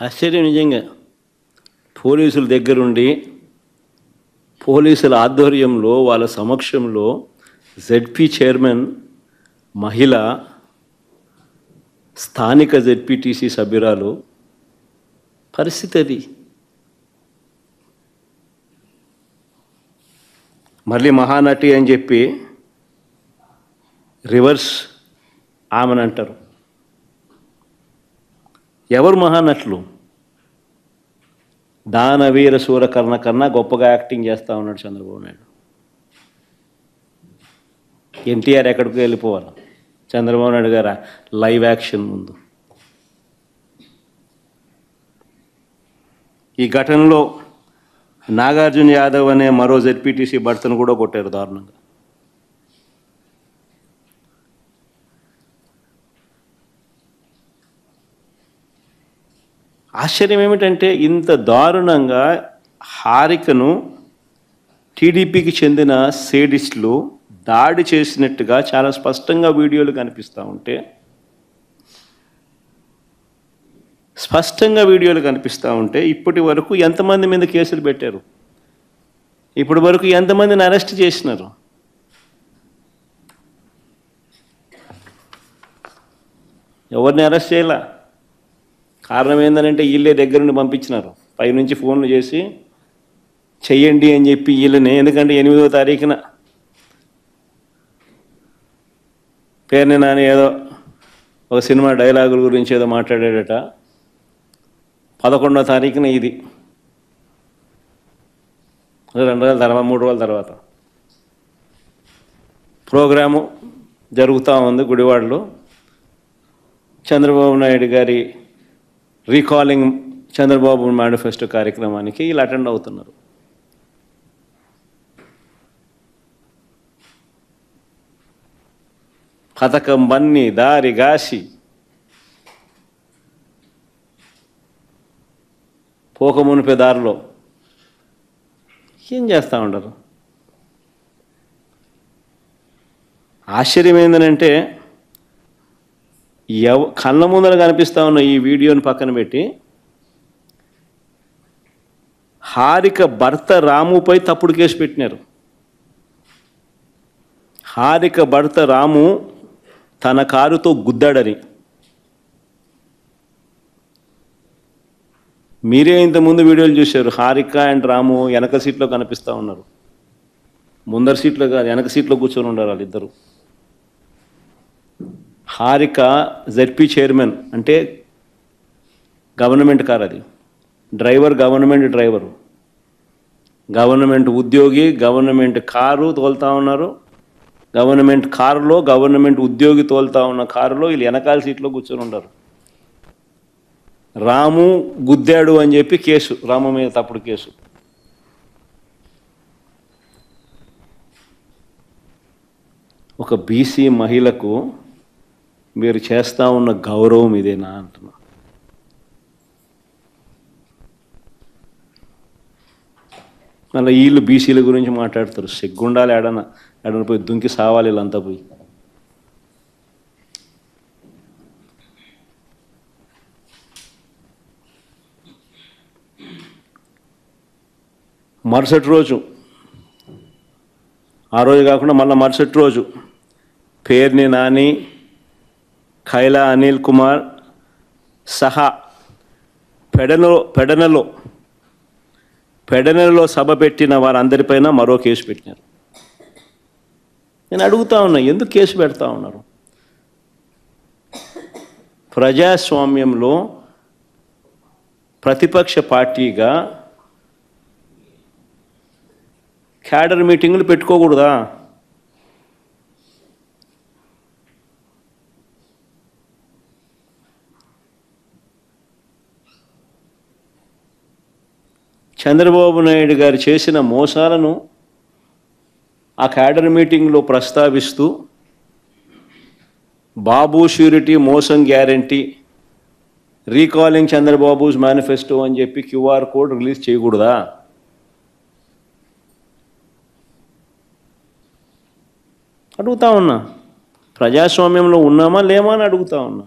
ఆశ్చర్యం నిజంగా. పోలీసుల దగ్గరుండి పోలీసుల ఆధ్వర్యంలో వాళ్ళ సమక్షంలో జెడ్పీ చైర్మన్ మహిళ, స్థానిక జెడ్పీటీసీ సభ్యురాలు పరిస్థితి అది. మళ్ళీ మహానటి అని చెప్పి రివర్స్ ఆమెను అంటారు. ఎవరు మహానటులు? దానవీర సూరకర్ణ కన్నా గొప్పగా యాక్టింగ్ చేస్తూ ఉన్నాడు చంద్రబాబు నాయుడు. ఎన్టీఆర్ ఎక్కడికి వెళ్ళిపోవాలి, చంద్రబాబు నాయుడు గారు లైవ్ యాక్షన్ ముందు. ఈ ఘటనలో నాగార్జున యాదవ్ అనే మరో జెడ్పీటీసీ భర్తను కూడా కొట్టారు దారుణంగా. ఆశ్చర్యం ఏమిటంటే ఇంత దారుణంగా హారికను టీడీపీకి చెందిన సేడిస్టులు దాడి చేసినట్టుగా చాలా స్పష్టంగా వీడియోలు కనిపిస్తూ ఉంటే, ఇప్పటి వరకు ఎంతమంది మీద కేసులు పెట్టారు? ఇప్పటి వరకు ఎంతమందిని అరెస్ట్ చేసినారు? ఎవరిని అరెస్ట్ చేయాల? కారణం ఏంటంటే వీళ్ళే దగ్గరుండి పంపించినారు, పైనుంచి ఫోన్లు చేసి చెయ్యండి అని చెప్పి వీళ్ళని. ఎందుకంటే 8వ తారీఖున పేరుని నాని ఏదో ఒక సినిమా డైలాగుల గురించి ఏదో మాట్లాడాడట. 11వ తారీఖున ఇది 2 రోజుల తర్వాత 3 రోజుల తర్వాత ప్రోగ్రాము జరుగుతూ ఉంది గుడివాడలో. చంద్రబాబు నాయుడు గారి రీకాలింగ్ చంద్రబాబు మేనిఫెస్టో కార్యక్రమానికి వీళ్ళు అటెండ్ అవుతున్నారు. పథకం బన్ని దారి గాసి పోక మునిపే దారిలో ఏం చేస్తూ ఉంటారు? ఆశ్చర్యం ఏంటంటే కళ్ళ ముందర కనిపిస్తూ ఉన్న ఈ వీడియోని పక్కన పెట్టి హారిక భర్త రాముపై తప్పుడు కేసు పెట్టినారు. హారిక భర్త రాము తన కారుతో గుద్దాడని. మీరే ఇంతకుముందు వీడియోలు చూశారు. హారిక అండ్ రాము వెనక సీట్లో కనిపిస్తూ ఉన్నారు, ముందర సీట్లో కాదు, వెనక సీట్లో కూర్చొని ఉన్నారు వాళ్ళిద్దరు. హారిక జెడ్పీ చైర్మన్ అంటే గవర్నమెంట్ కారు, అది డ్రైవర్ గవర్నమెంట్ డ్రైవరు, గవర్నమెంట్ ఉద్యోగి, గవర్నమెంట్ కారు తోలుతూ ఉన్నారు. గవర్నమెంట్ కారులో గవర్నమెంట్ ఉద్యోగి తోలుతూ ఉన్న కారులో వీళ్ళు వెనకాల సీట్లో కూర్చొని ఉన్నారు. రాము గుద్దాడు అని చెప్పి కేసు, రాము మీద తప్పుడు కేసు. ఒక బీసీ మహిళకు మీరు చేస్తూ ఉన్న గౌరవం ఇదేనా అంటున్నా. మళ్ళీ వీళ్ళు బీసీల గురించి మాట్లాడతారు. సిగ్గుండాలి, ఎడన పోయి దుంకి సావాలి వీళ్ళంతా పోయి. మరుసటి రోజు, ఆ రోజు కాకుండా మళ్ళీ మరుసటి రోజు పేర్ని నాని, ఖైలా అనిల్ కుమార్ సహా పెడనలో సభ పెట్టిన వారందరిపైన మరో కేసు పెట్టినారు. నేను అడుగుతా ఉన్నా, ఎందుకు కేసు పెడతా ఉన్నారు? ప్రజాస్వామ్యంలో ప్రతిపక్ష పార్టీగా క్యాడర్ మీటింగులు పెట్టుకోకూడదా? చంద్రబాబు నాయుడు గారు చేసిన మోసాలను ఆ క్యాడర్ మీటింగ్లో ప్రస్తావిస్తూ బాబు ష్యూరిటీ మోసం గ్యారంటీ, రీకాలింగ్ చంద్రబాబుస్ మేనిఫెస్టో అని చెప్పి క్యూఆర్ కోడ్ రిలీజ్ చేయకూడదా? అడుగుతా ఉన్నా. ప్రజాస్వామ్యంలో ఉన్నామా లేమా అని అడుగుతా ఉన్నా.